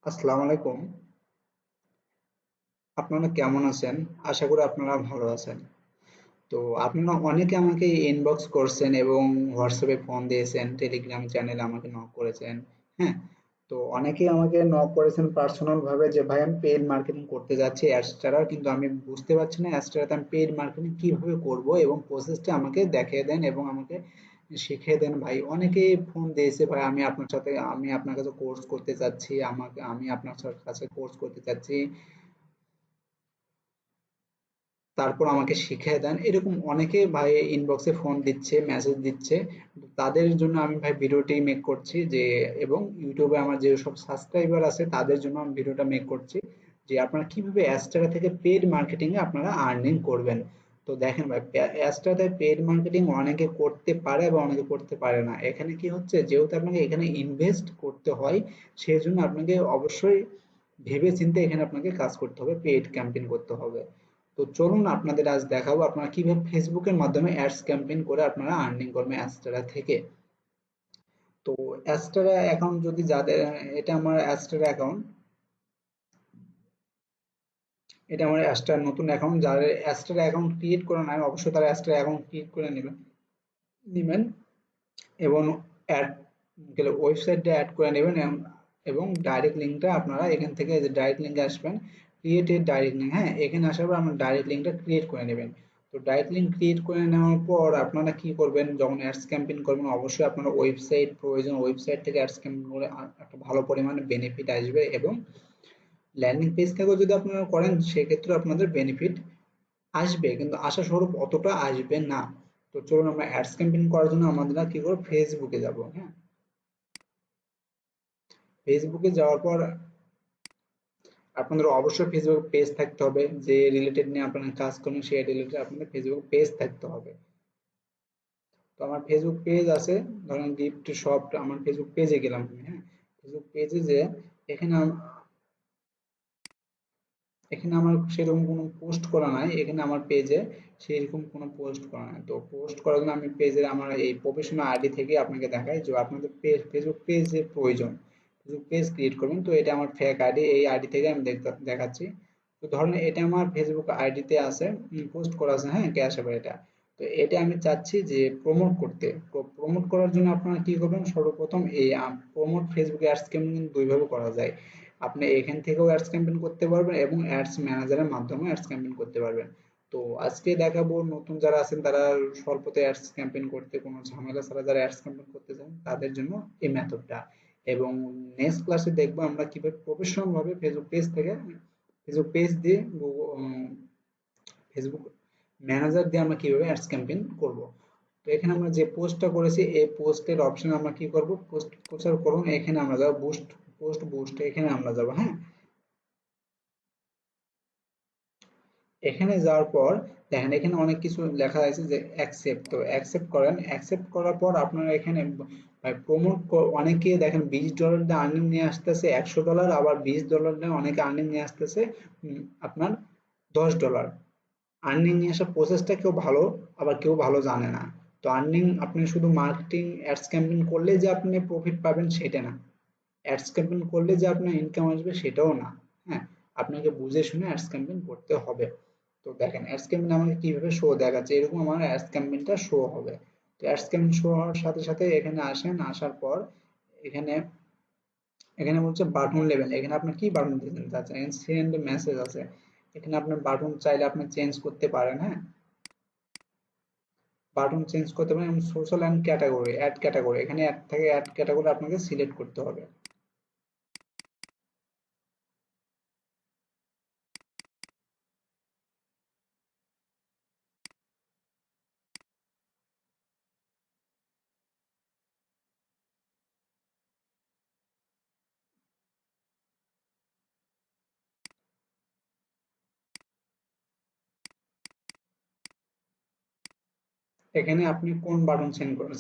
আসসালামু আলাইকুম। আপনারা কেমন আছেন? আশা করি আপনারা ভালো আছেন। তো আপনারা অনেকে আমাকে ইনবক্স করছেন এবং হোয়াটসঅ্যাপে ফোন দিয়েছেন, টেলিগ্রাম চ্যানেলে আমাকে নক করেছেন। হ্যাঁ? তো অনেকেই আমাকে নক করেছেন পার্সোনাল ভাবে যে ভাই আমি পেইড মার্কেটিং করতে যাচ্ছি অ্যাডস্টারা, কিন্তু আমি বুঝতে পারছি না অ্যাডস্টারাতে আমি পেইড মার্কেটিং কিভাবে করব এবং প্রসেসটা আমাকে দেখিয়ে দেন এবং আমাকে শিখিয়ে দেন ভাই। অনেকেই ফোন দিয়েছে ভাই আমি আপনার কাছে কোর্স করতে চাচ্ছি, আমি আপনার কাছে কোর্স করতে চাচ্ছি, তারপর আমাকে শিখিয়ে দেন। এরকম অনেকে ভাই ইনবক্সে ফোন দিচ্ছে, মেসেজ দিচ্ছে। তাদের জন্য আমি ভাই ভিডিওটি মেক করছি যে, এবং ইউটিউবে আমার যে সব সাবস্ক্রাইবার আছে তাদের জন্য আমি ভিডিওটা মেক করছি যে আপনারা কিভাবে অ্যাস্টারা থেকে পেড মার্কেটিং এ আপনারা আর্নিং করবেন। তো দেখেন ভাই, অ্যাস্টারাতে পেড মার্কেটিং অনেকে করতে পারে বা অনেকে করতে পারে না। এখানে কি হচ্ছে, যেহেতু আপনাকে এখানে ইনভেস্ট করতে হয়, সেই জন্য আপনাকে অবশ্যই ভেবে চিন্তে এখানে আপনাকে কাজ করতে হবে, পেইড ক্যাম্পেইন করতে হবে। তো চলুন আপনাদের আজ দেখাবো আপনারা কিভাবে ফেসবুকের মাধ্যমে অ্যাডস ক্যাম্পেইন করে আপনারা আর্নিং করবেন অ্যাস্টারা থেকে। তো অ্যাস্টারা অ্যাকাউন্ট যদি যাদের, এটা আমার অ্যাস্টারা অ্যাকাউন্ট, এটা আমার অ্যাস্টার নতুন অ্যাকাউন্ট। যাদের অ্যাস্টারা অ্যাকাউন্ট ক্রিয়েট করা নাই অবশ্যই তারা অ্যাস্টারা অ্যাকাউন্ট ক্রিয়েট করে নেবেন এবং অ্যাড গেলে ওয়েবসাইটটা অ্যাড করে নেবেন এবং ডাইরেক্ট লিঙ্কটা আপনারা এখান থেকে যে ডাইরেক্ট লিঙ্কে আসবেন, ক্রিয়েটেড ডাইরেক্ট লিঙ্ক, হ্যাঁ এখানে আসার পর আপনার ডাইরেক্ট লিঙ্কটা ক্রিয়েট করে নেবেন। তো ডাইরেক্ট লিঙ্ক ক্রিয়েট করে নেওয়ার পর আপনারা কি করবেন, যখন অ্যাডস ক্যাম্পেইন করবেন অবশ্যই আপনার ওয়েবসাইট প্রয়োজন। ওয়েবসাইট থেকে অ্যাডস ক্যাম্পেইন করে একটা ভালো পরিমাণে বেনিফিট আসবে এবং ল্যান্ডিং পেজ থেকেও যদি আপনারা করেন সেক্ষেত্রে আপনাদের বেনিফিট আসবে, কিন্তু আশাস্বরূপ অতটা আসবে না। তো চলুন আমরা অ্যাডস ক্যাম্পেইন করার জন্য আমাদের কি করব, ফেসবুকে যাব। হ্যাঁ, ফেসবুকে যাওয়ার পর আপনাদের অবশ্যই ফেসবুক পেজ থাকতে হবে, যে রিলেটেড নিয়ে আপনারা কাজ করবেন সেই রিলেটেড আপনাদের ফেসবুক পেজ থাকতে হবে। তো আমার ফেসবুক পেজ আছে, ধরেন গিফট শপ, আমার ফেসবুক পেজে গেলাম আমি। হ্যাঁ, ফেসবুক পেজে যে এখানে এখানে আমার সেরকম কোনো পোস্ট করা নাই, এখানে আমার পেজে সেরকম কোনো পোস্ট করা নাই। তো পোস্ট করার জন্য আমি পেজের আমার এই প্রফেশনাল আইডি থেকে আপনাকে দেখাই যে আপনাদের পেজ, ফেসবুক পেজের প্রয়োজন, ফেসবুক পেজ ক্রিয়েট করবেন। তো এটা আমার ফেক আইডি, এই আইডি থেকে আমি দেখাচ্ছি। তো ধরেন এটা আমার ফেসবুক আইডিতে আছে, পোস্ট করা আছে, হ্যাঁ ক্যাশ আবার এটা। তো এটা আমি চাচ্ছি যে প্রমোট করতে। প্রমোট করার জন্য আপনারা কি করবেন, সর্বপ্রথম এই প্রমোট ফেসবুক অ্যাডস ক্যাম্পেইন দুইভাবে করা যায়। আপনি এখান থেকেও অ্যাডস ক্যাম্পেইন করতে পারবেন এবং অ্যাডস ম্যানেজারের মাধ্যমে অ্যাডস ক্যাম্পেইন করতে পারবেন। তো আজকে দেখাবো নতুন যারা আছেন তারা স্বল্পতে অ্যাডস ক্যাম্পেইন করতে কোনো ঝামেলা ছাড়া যারা অ্যাডস ক্যাম্পেইন করতে চান তাদের জন্য এই মেথডটা। এবং নেক্সট ক্লাসে দেখবো আমরা কিভাবে প্রফেশনাল ভাবে ফেসবুক পেজ থেকে, ফেসবুক পেজ দিয়ে ফেসবুক ম্যানেজার দিয়ে আমরা কিভাবে অ্যাডস ক্যাম্পেইন করব। তো এখানে আমরা যে পোস্টটা করেছি এই পোস্টের অপশন আমরা কি করব, পোস্ট প্রচার করুন, এখানে আমরা যাব বুস্ট, পোস্ট বুস্ট এখানে আমরা যাব। হ্যাঁ, এখানে যাওয়ার পর দেখেন এখানে অনেক কিছু লেখা আছে যে অ্যাকসেপ্ট। তো অ্যাকসেপ্ট করেন, অ্যাকসেপ্ট করার পর আপনারা এখানে প্রমোট, অনেকে দেখেন $20 দিয়ে আর্নিং নিয়ে আসতেছে, $100, আবার $20 দিয়ে অনেকে আর্নিং নিয়ে আসতেছে আপনার $10। আর্নিং নিয়ে আসার প্রসেসটা কেউ ভালো, আবার কেউ ভালো জানে না। তো আর্নিং আপনি শুধু মার্কেটিং অ্যাডস ক্যাম্পেইন করলে যে আপনি প্রফিট পাবেন সেটা না, অ্যাডস ক্যাম্পেইন করলে যে আপনার ইনকাম আসবে সেটাও না। হ্যাঁ, আপনাকে বুঝে শুনে অ্যাডস ক্যাম্পেইন করতে হবে। তো দেখেন অ্যাডস ক্যাম্পেইন আমাকে কিভাবে শো দেখাচ্ছে, এরকম আমার অ্যাডস ক্যাম্পেইনটা শো হবে। তো অ্যাডস ক্যাম্পেইন শো হওয়ার সাথে সাথে এখানে আসেন, আসার পর এখানে এখানে বলছে বাটন লেভেল, এখানে আপনি কি বাটন দিতে চাচ্ছেন, এখানে সেন্ড মেসেজ আছে, এখানে আপনার বাটন চাইলে আপনি চেঞ্জ করতে পারেন। হ্যাঁ, বাটন চেঞ্জ করতে পারেন এবং social and category, add category, এখানে অ্যাড থেকে অ্যাড ক্যাটাগরি আপনাকে সিলেক্ট করতে হবে। এখানে আপনি কোন বাটন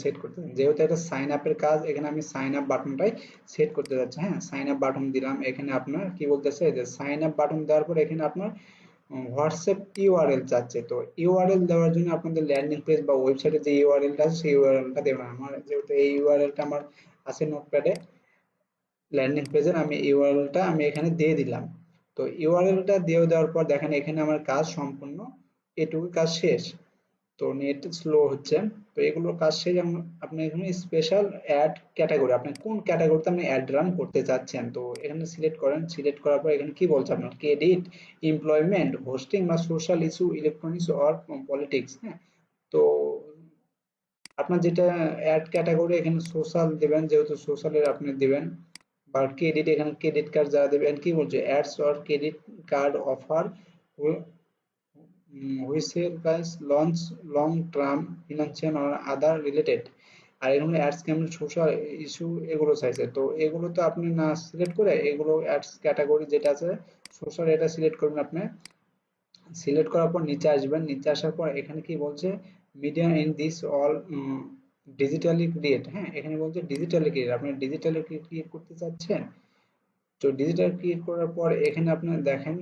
সেট করতে চান, যেহেতু এটা সাইন আপের কাজ এখানে আমি সাইন আপ বাটনটাই সেট করতে যাচ্ছি। হ্যাঁ, সাইন আপ বাটন দিলাম, এখানে আপনার কি বলতেছে যে সাইন আপ বাটন দেওয়ার পর এখানে আপনার হোয়াটসঅ্যাপ ইউআরএল চাচ্ছে। তো ইউআরএল দেওয়ার জন্য আপনাদের ল্যান্ডিং পেজ বা ওয়েবসাইটে যে ইউআরএলটা আছে সেই ইউআরএলটা দেবেন। আমার যেহেতু এই ইউআরএলটা আমার আছে নোটপ্যাডে, ল্যান্ডিং পেজের আমি ইউআরএলটা আমি এখানে দিয়ে দিলাম। তো ইউআরএলটা দিয়ে দেওয়ার পর দেখেন এখানে আমার কাজ সম্পূর্ণ, এটুকু কাজ শেষ। তো নেট স্লো হচ্ছে। তো এগুলোর কাজ শেষ। আপনি এখানে স্পেশাল অ্যাড ক্যাটাগরি, আপনি কোন ক্যাটাগরিতে আপনি অ্যাড রান করতে চাচ্ছেন তো এখানে সিলেক্ট করেন। সিলেক্ট করার পর এখানে কি বলছে আপনার ক্রেডিট, এমপ্লয়মেন্ট, হোস্টিং বা social issue, electronics or politics. হ্যাঁ, তো আপনার যেটা অ্যাড ক্যাটাগরি এখানে সোশ্যাল দিবেন, যেহেতু সোশ্যালের আপনি দিবেন। বা ক্রেডিট, এখানে ক্রেডিট কার্ড যারা দেবেন, কি বলছে ads or credit card offer whistle guys launch long term financial আর আদার রিলেটেড। আর এগুলো অ্যাডস কেমন সোশ্যাল ইস্যু এগুলো চাইছে। তো এগুলো তো আপনি না সিলেক্ট করে এগুলো অ্যাডস ক্যাটাগরি যেটা আছে সোশ্যাল, এটা সিলেক্ট করবেন আপনি। সিলেক্ট করার পর নিচে আসবেন। নিচে আসার পর এখানে কি বলছে media in this all digitally create. হ্যাঁ, এখানে বলছে ডিজিটালি ক্রিয়েট, আপনি ডিজিটালি ক্রিয়েট করতে চাচ্ছেন। তো ডিজিটাল ক্রিয়েট করার পর এখানে আপনি দেখেন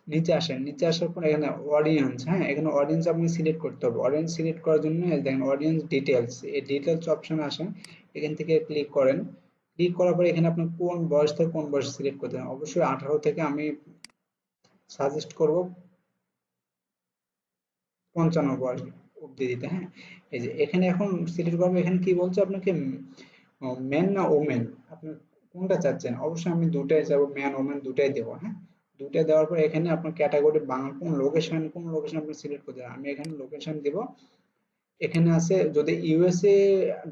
নিচে আসেন। নিচে আসার পর এখানে অডিয়েন্স, হ্যাঁ এখানে অডিয়েন্স আপনি সিলেক্ট করতে হবে। অডিয়েন্স সিলেক্ট করার জন্য দেখেন অডিয়েন্স ডিটেলস, এই ডিটেলস অপশন আসেন, এখান থেকে ক্লিক করেন। ক্লিক করার পরে এখানে আপনি কোন বয়স থেকে কোন বয়স সিলেক্ট করতে হবে। অবশ্যই 18 থেকে আমি সাজেস্ট করব 55 বয়স অব্দি দিতে। হ্যাঁ, এই যে এখানে এখন সিলেক্ট করবো। এখানে কি বলছে আপনাকে মেন না ওমেন, আপনি কোনটা চাচ্ছেন। অবশ্যই আমি দুটাই চাবো, ম্যান ওমেন দুটাই দেবো। হ্যাঁ, দুটাই দেওয়ার পর এখানে আপনার ক্যাটাগরি বাংলা, কোন লোকেশন আপনি সিলেক্ট করতে চান। আমি এখানে লোকেশন দিব। এখানে আছে যদি ইউএসএ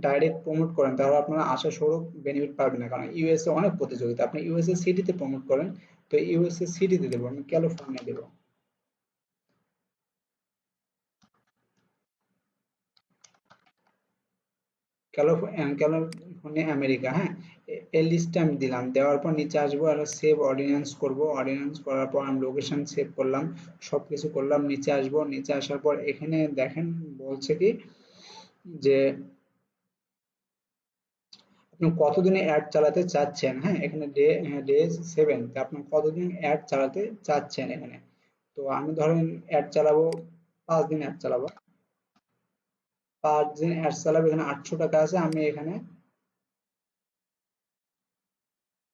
ডাইরেক্ট প্রমোট করেন তাহলে আপনারা আশাস্বরূপ বেনিফিট পাবেন না, কারণ ইউএসএ অনেক প্রতিযোগিতা। আপনি ইউএসএ সিটিতে প্রমোট করেন, তো ইউএসএ সিটিতে দেবো, আমি ক্যালিফোর্নিয়া দেবো। California America. হ্যাঁ, এই লিস্টটা আমি দিলাম। দেওয়ার পর নিচে আসবো আর সেভ অর্ডিন্যান্স করব। অর্ডিন্যান্স করার পর আমি লোকেশন সেভ করলাম, সবকিছু করলাম। নিচে আসবো। নিচে আসার পর এখানে দেখেন বলছে কি যে আপনি কতদিনে অ্যাড চালাতে চাচ্ছেন। হ্যাঁ, এখানে ডে 7, আপনি কতদিন অ্যাড চালাতে চাচ্ছেন এখানে। তো আমি ধরেন অ্যাড চালাবো 5 দিন অ্যাড চালাবো। 5 দিন অ্যাড চালাবো। এখানে 800 টাকা আছে, আমি এখানে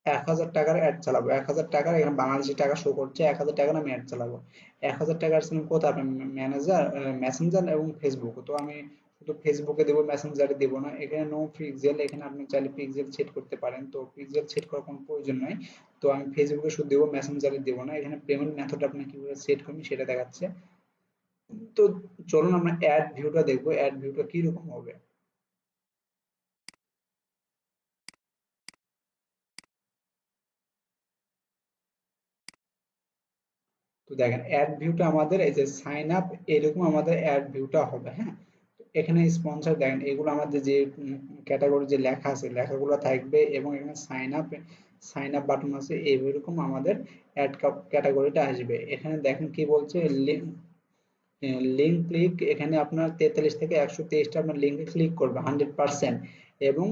1000 টাকার অ্যাড চালাবো। 1000 টাকার এখানে বাংলাদেশি টাকা শো করছে। 1000 টাকার আমি অ্যাড চালাবো। 1000 টাকার সিম কোথায় আপনি ম্যানেজার, মেসেঞ্জার এবং ফেসবুক। তো আমি শুধু ফেসবুকে দেবো, মেসেঞ্জারে দেবো না। এখানে নো পিক্সেল, এখানে আপনি চাইলে পিক্সেল সেট করতে পারেন। তো পিক্সেল সেট করার কোনো প্রয়োজন নাই। তো আমি ফেসবুকে শুধু দেবো, মেসেঞ্জারে দেবো না। এখানে পেমেন্ট মেথড আপনি কিভাবে সেট করবেন সেটা দেখাচ্ছে। তো চলুন আমরা অ্যাড ভিউটা দেখবো, অ্যাড ভিউটা কিরকম হবে। তো দেখেন অ্যাড ভিউটা আমাদের এই যে সাইন আপ, এরকম আমাদের অ্যাড ভিউটা হবে। হ্যাঁ, তো এখানে স্পন্সর দেখেন, এগুলো আমাদের যে ক্যাটাগরি যে লেখা আছে লেখাগুলো থাকবে, এবং এখানে সাইন আপ বাটন আছে, এইরকম আমাদের অ্যাড ক্যাটাগরিটা আসবে। এখানে দেখেন কি বলছে লিঙ্ক ক্লিক, এখানে আপনার 43 থেকে 123টা আপনার লিঙ্কে ক্লিক করবে 100%। এবং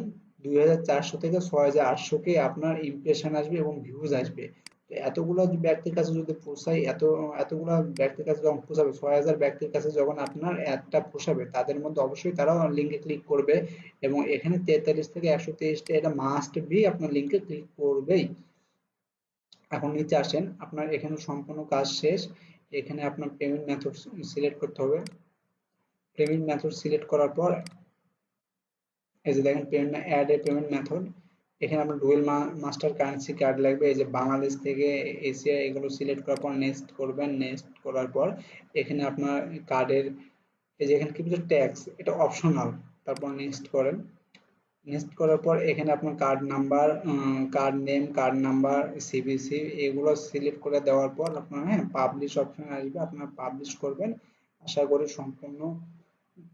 2400 থেকে 6800 কে আপনার ইমপ্রেশন আসবে এবং ভিউজ আসবে। তো এতগুলো ব্যক্তির কাছে যদি পৌঁছায়, এতগুলো ব্যক্তির কাছে যখন পৌঁছাবে, 6000 ব্যক্তির কাছে যখন আপনার অ্যাডটা পৌঁছাবে, তাদের মধ্যে অবশ্যই তারাও লিঙ্কে ক্লিক করবে। এবং এখানে 43 থেকে 123টা এটা মাস্ট বি আপনার লিঙ্কে ক্লিক করবেই। এখন নিচে আসেন, আপনার এখানে সম্পূর্ণ কাজ শেষ। এখানে আপনার পেমেন্ট মেথড সিলেক্ট করতে হবে। পেমেন্ট মেথড সিলেক্ট করার পর এই যে দেখেন payment add a payment method, এখানে আপনার ডুয়েল মাস্টার কারেন্সি কার্ড লাগবে। এই যে বাংলাদেশ থেকে এশিয়া, এগুলো সিলেক্ট করার পর নেক্সট করবেন। নেক্সট করার পর এখানে আপনার কার্ডের এই যে এখানে কি বলছে ট্যাক্স, এটা অপশনাল। তারপর নেক্সট করেন। নেক্সট করার পর এখানে আপনার card number, card name, card number, CVC এগুলো সিলেক্ট করে দেওয়ার পর আপনার হ্যাঁ পাবলিশ অপশন আসবে, আপনার পাবলিশ করবেন। আশা করি সম্পূর্ণ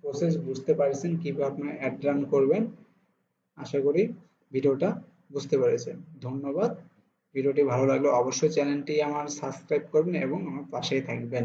প্রসেস বুঝতে পারছেন কিভাবে আপনার অ্যাড রান করবেন। আশা করি ভিডিওটা বুঝতে পেরেছেন। ধন্যবাদ। ভিডিওটি ভালো লাগলে অবশ্যই চ্যানেলটি আমার সাবস্ক্রাইব করবেন এবং আমার পাশেই থাকবেন।